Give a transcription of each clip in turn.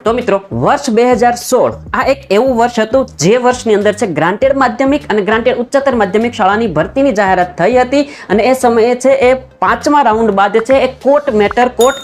તો મિત્રો વર્ષ 2016 આ એક એવું વર્ષ હતું જે વર્ષની અંદર છે ગ્રાન્ટેડ માધ્યમિક અને ગ્રાન્ટેડ ઉચ્ચતર માધ્યમિક શાળાની ભરતીની જાહેરાત થઈ હતી અને એ સમયે છે એ 5મા રાઉન્ડ બાદ છે એ કોર્ટ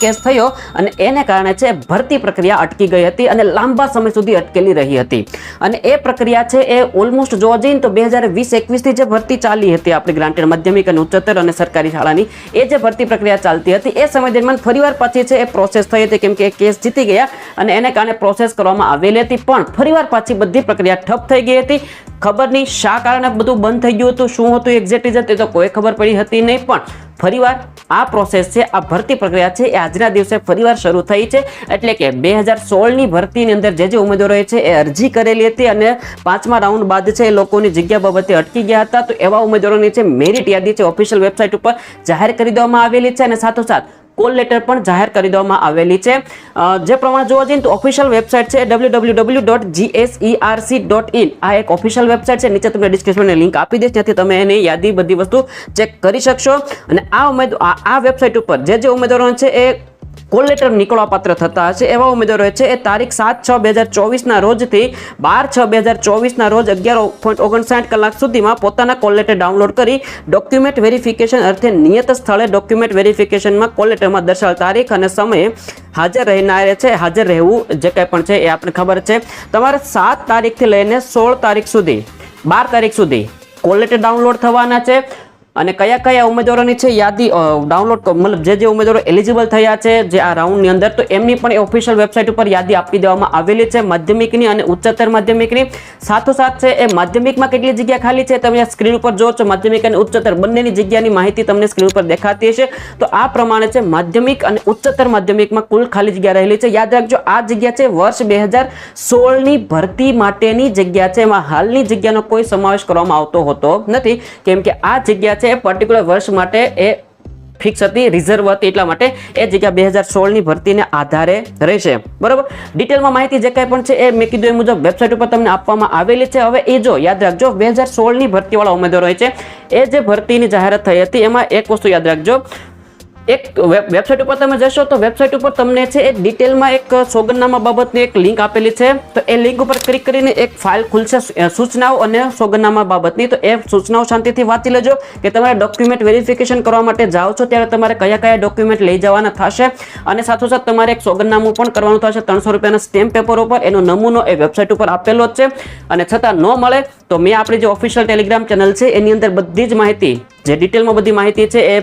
કેસ થયો અને એને કારણે છે ભરતી પ્રક્રિયા અટકી ગઈ હતી અને લાંબા સમય સુધી અટકેલી રહી હતી અને એ પ્રક્રિયા છે એ ઓલમોસ્ટ જોવા જઈએ તો 2020-21 થી જે ભરતી ચાલી હતી આપણી ગ્રાન્ટેડ માધ્યમિક અને ઉચ્ચતર અને સરકારી શાળાની એ જે ભરતી પ્રક્રિયા ચાલતી હતી એ સમય દરમિયાન ફરીવાર પાછી છે એ પ્રોસેસ થઈ હતી કેમ કે એ કેસ જીતી ગયા અને એને કારણે પ્રોસેસ કરવામાં આવેલી હતી પણ ફરીવાર પાછી બધી પ્રક્રિયા ઠપ થઈ ગઈ હતી ખબર નહીં શા કારણે બધું બંધ થઈ ગયું હતું શું હતું એક્ઝેક્ટલી જતે તો કોઈ ખબર પડી હતી નહીં પણ ફરીવાર આ પ્રોસેસ છે આ ભરતી પ્રક્રિયા છે એ આજના દિવસે ફરીવાર શરૂ થઈ છે એટલે કે 2016 ની ભરતીની અંદર જે ઉમેદવારોએ છે એ અરજી કરેલી હતી અને 5મા રાઉન્ડ બાદ છે એ લોકોની જગ્યા બાબતે અટકી ગયા હતા તો એવા ઉમેદવારોની છે મેરિટ યાદી છે ઓફિશિયલ વેબસાઇટ ઉપર જાહેર કરી દેવામાં આવેલી છે અને સાથોસાથ કોલ લેટર પણ જાહેર કરી દેવામાં આવેલી છે જે પ્રમાણે જોવા જઈએ તો ઓફિશિયલ વેબસાઇટ છે www.gserc.in આ એક ઓફિશિયલ વેબસાઇટ છે નીચે તમને ડિસ્ક્રિપ્શનની લિંક આપી દઈશ ત્યાંથી તમે એની યાદી બધી વસ્તુ ચેક કરી શકશો અને આ વેબસાઇટ ઉપર જે ઉમેદવારો છે એ કોલ લેટર નીકળવા પાત્ર થતા હશે એવા ઉમેદવારો છે એ તારીખ 7/6/2024 ના રોજથી 12/6/2024 ના રોજ 11:59 કલાક સુધીમાં પોતાના કોલ લેટર ડાઉનલોડ કરી ડોક્યુમેન્ટ વેરિફિકેશન અર્થે નિયત સ્થળે ડોક્યુમેન્ટ વેરિફિકેશનમાં કોલ લેટરમાં દર્શાવેલ તારીખ અને સમયે હાજર રહેવું જે કંઈ પણ છે એ આપણે ખબર છે તમારે 7 તારીખથી લઈને 16 તારીખ સુધી 12 તારીખ સુધી કોલ લેટર ડાઉનલોડ થવાના છે અને કયા ઉમેદવારોની છે યાદી ડાઉનલોડ મતલબ જે ઉમેદવારો એલિજિબલ થયા છે જે આ રાઉન્ડની અંદર તો એમની પણ ઓફિશિયલ વેબસાઇટ ઉપર યાદી આપી દેવામાં આવેલી છે માધ્યમિકની અને ઉચ્ચતર માધ્યમિકની સાથોસાથ છે એ માધ્યમિકમાં કેટલી જગ્યા ખાલી છે તમે સ્ક્રીન ઉપર જો છો માધ્યમિક અને ઉચ્ચતર બંનેની જગ્યાની માહિતી તમને સ્ક્રીન ઉપર દેખાતી હશે તો આ પ્રમાણે છે માધ્યમિક અને ઉચ્ચતર માધ્યમિકમાં કુલ ખાલી જગ્યા રહેલી છે યાદ રાખજો આ જગ્યા છે વર્ષ 2016 ની ભરતી માટેની જગ્યા છે એમાં હાલની જગ્યાનો કોઈ સમાવેશ કરવામાં આવતો હોતો નથી કેમ કે આ જગ્યા છે પર્ટિક્યુલર વર્ષ માટે એ ફિક્સ હતી રિઝર્વ હતી એટલા માટે એ જગ્યા 2016 ની ભરતીને આધારે રહેશે બરોબર ડિટેલમાં માહિતી જે કાંઈ પણ છે એ મેં કીધું એ મુજબ વેબસાઇટ ઉપર તમને આપવામાં આવેલી છે હવે એ જો યાદ રાખજો 2016 ની ભરતીવાળા ઉમેદવારો છે એ જે ભરતીની જાહેરાત થઈ હતી એમાં એક વસ્તુ યાદ રાખજો એક વેબસાઇટ ઉપર તમે જશો તો વેબસાઇટ ઉપર તમને છે એ ડિટેલમાં એક સોગંદનામા બાબતની એક લિંક આપેલી છે તો એ લિંક ઉપર ક્લિક કરીને એક ફાઇલ ખુલશે સૂચનાઓ અને સોગંદનામા બાબતની તો એ સૂચનાઓ શાંતિથી વાંચી લેજો કે તમારે ડોક્યુમેન્ટ વેરિફિકેશન કરવા માટે જાઓ છો ત્યારે તમારે કયા ડોક્યુમેન્ટ લઈ જવાના થશે અને સાથોસાથ તમારે એક સોગંદનામું પણ કરવાનું થશે 300 રૂપિયાના સ્ટેમ્પ પેપર ઉપર એનો નમૂનો એ વેબસાઇટ ઉપર આપેલો જ છે અને છતાં ન મળે તો મેં આપણી જે ઓફિશિયલ ટેલિગ્રામ ચેનલ છે એની અંદર બધી જ માહિતી જે ડિટેલમાં બધી માહિતી છે એ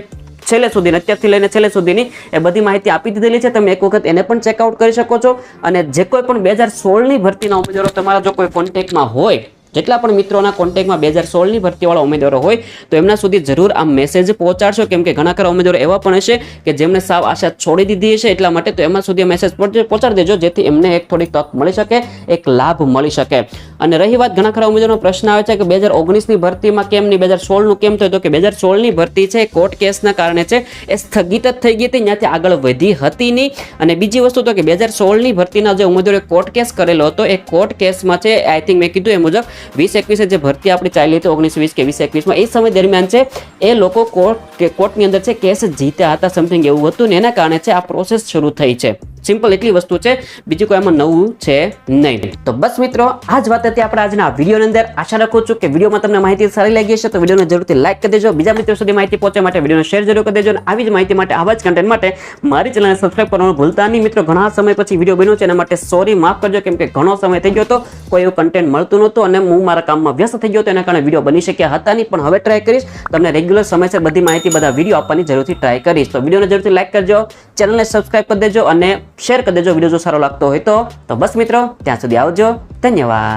છેલ્લે સુધી અત્યારથી લઈને છેલ્લે સુધીની એ બધી માહિતી આપી દીધેલી છે તમે એક વખત એને પણ ચેકઆઉટ કરી શકો છો અને જે કોઈ પણ 2016 ની ભરતીના ઉમેદવારો તમારા જો કોઈ કોન્ટેક્ટમાં હોય જેટલા પણ મિત્રોના કોન્ટેક્ટમાં 2016 ની ભરતીવાળા ઉમેદવારો હોય તો એમના સુધી જરૂર આ મેસેજ પહોંચાડશો કેમ કે ઘણા ખરા ઉમેદવારો એવા પણ હશે કે જેમને સાવ આશા છોડી દીધી હશે એટલા માટે તો એમાં સુધી મેસેજ પહોંચાડી દેજો જેથી એમને એક થોડી તક મળી શકે એક લાભ મળી શકે અને રહી વાત ઘણા ખરા ઉમેદવારોનો પ્રશ્ન આવે છે કે 2019 ની ભરતીમાં કેમ નહીં 2016 નું કેમ થયું તો કે 2016 ની ભરતી છે કોર્ટ કેસના કારણે છે એ સ્થગિત જ થઈ ગઈ હતી ત્યાંથી આગળ વધી હતી નહીં અને બીજી વસ્તુ તો કે 2016 ની ભરતીના જે ઉમેદવારોએ કોર્ટ કેસ કરેલો હતો એ કોર્ટ કેસમાં છે આઈ થિંક મેં કીધું એ મુજબ 2021 જે ભરતી આપણી ચાલી હતી 19-20 કે 2021માં એ સમય દરમિયાન છે એ લોકો કોર્ટની અંદર છે કેસ જીત્યા હતા સમથિંગ એવું હતું ને એના કારણે છે આ પ્રોસેસ શરૂ થઈ છે સિમ્પલ એટલી વસ્તુ છે બીજું કોઈ આમાં નવું છે નહીં તો બસ મિત્રો આ જ વાત હતી આપણે આજના વિડીયોની અંદર આશા રાખું છું કે વિડીયોમાં તમને માહિતી સારી લાગી હશે તો વિડીયોને જરૂરથી લાઈક કરી દેજો બીજા મિત્રો સુધી માહિતી પહોંચવા માટે વિડીયોને શેર જરૂર કરી દેજો અને આવી જ માહિતી માટે આવા જ કન્ટેન્ટ માટે મારી ચેનલને સબસ્ક્રાઇબ કરવાનું ભૂલતા નહીં મિત્રો ઘણા સમય પછી વિડીયો બન્યો છે એના માટે સોરી માફ કરજો કેમ કે ઘણો સમય થઈ ગયો હતો કોઈ એવું કન્ટેન્ટ મળતું નહોતું અને હું મારા કામમાં વ્યસ્ત થઈ ગયો હતો એના કારણે વિડીયો બની શક્યા હતા નહીં પણ હવે ટ્રાય કરીશ તમને રેગ્યુલર સમયસર બધી માહિતી બધા વિડીયો આપવાની જરૂરથી ટ્રાય કરીશ તો વિડીયોને જરૂરથી લાઈક કરજો ચેનલને સબસ્ક્રાઇબ કરી દેજો અને શેર કરી દેજો વિડીયો જો સારો લાગતો હોય તો બસ મિત્રો ત્યાં સુધી આવજો ધન્યવાદ।